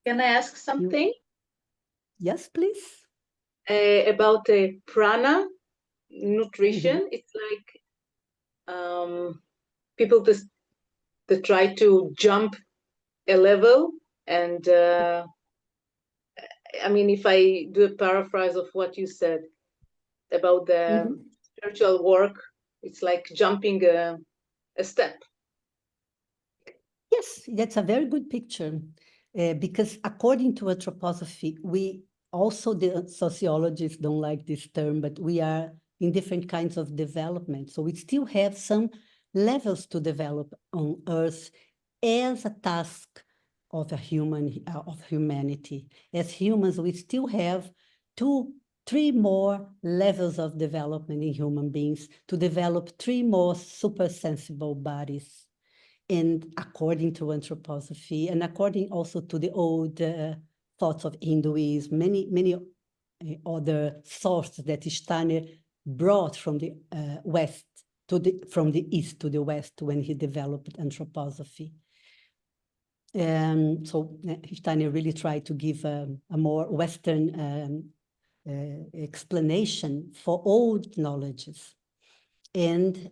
Can I ask something? Yes, please. About prana nutrition. It's like people that try to jump a level, and I mean, if I do a paraphrase of what you said about the spiritual work, it's like jumping a step. Yes, that's a very good picture, because according to anthroposophy, the sociologists don't like this term, but we are in different kinds of development. So we still have some levels to develop on Earth as a task of humanity. As humans, we still have 3 more levels of development in human beings to develop 3 more super sensible bodies. And according to anthroposophy, and according also to the old thoughts of Hinduism, many other sources that Steiner brought from the West from the East to the West when he developed anthroposophy. So Steiner really tried to give a more Western explanation for old knowledges. And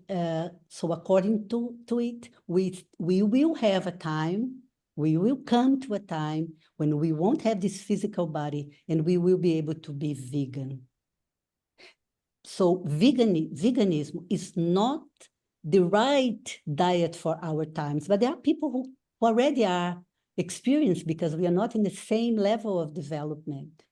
so according to it, we will have a time, we will come to a time when we won't have this physical body and we will be able to be vegan. So veganism is not the right diet for our times, but there are people who already are experienced because we are not in the same level of development.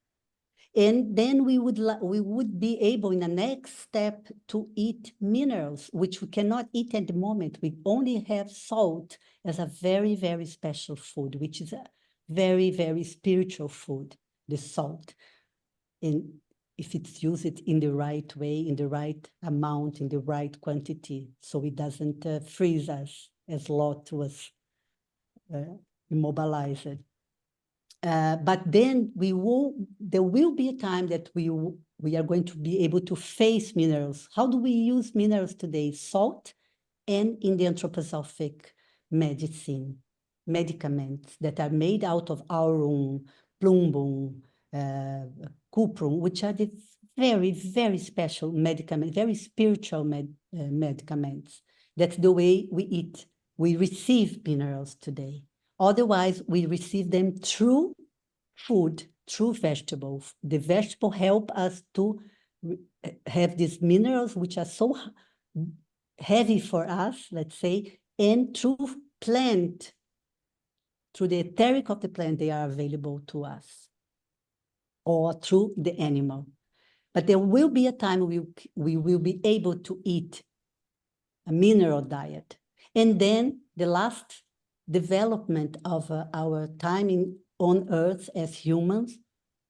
And then we would be able in the next step to eat minerals, which we cannot eat at the moment. We only have salt as a very, very special food, which is a very, very spiritual food, the salt. And if it's used in the right way, in the right amount, in the right quantity, so it doesn't freeze us as Lot was immobilized. But then there will be a time that we are going to be able to face minerals. How do we use minerals today? Salt, and in the anthroposophic medicine, medicaments that are made out of aurum, plumbum, cuprum, which are the very, very special medicaments, very spiritual medicaments. That's the way we eat. We receive minerals today. Otherwise, we receive them through food, through vegetables. The vegetable help us to have these minerals, which are so heavy for us, let's say, and through plant, through the etheric of the plant, they are available to us, or through the animal. But there will be a time we will be able to eat a mineral diet. And then the last development of our time on Earth as humans,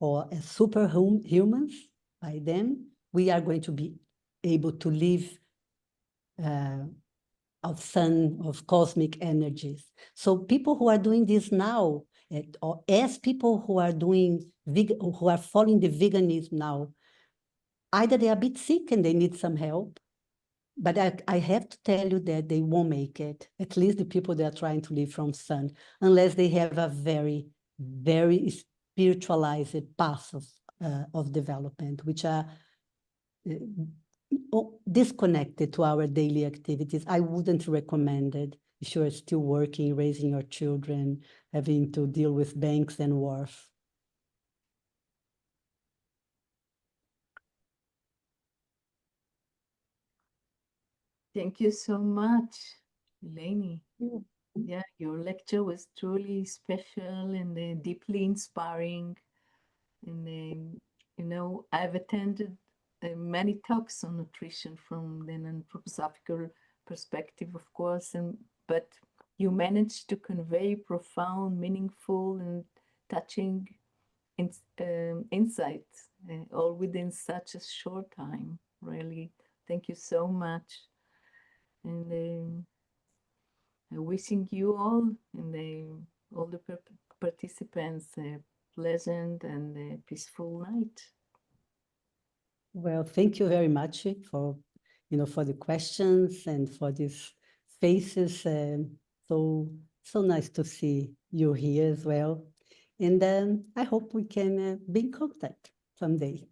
or as superhumans, by then, we are going to be able to live of sun, of cosmic energies. So people who are doing this now, or as people who are doing who are following the veganism now, either they are a bit sick and they need some help, but I have to tell you that they won't make it, at least the people that are trying to live from sun, unless they have a very, very spiritualized path of development, which are disconnected to our daily activities. I wouldn't recommend it if you're still working, raising your children, having to deal with banks and wharf. Thank you so much, Elaine. Yeah, your lecture was truly special and deeply inspiring. And you know, I've attended many talks on nutrition from an anthroposophical perspective, of course, but you managed to convey profound, meaningful, and touching insights, all within such a short time. Really, thank you so much. And wishing you all and all the participants a pleasant and peaceful night. Well, thank you very much for, for the questions and for these faces. So nice to see you here as well. And I hope we can be in contact someday.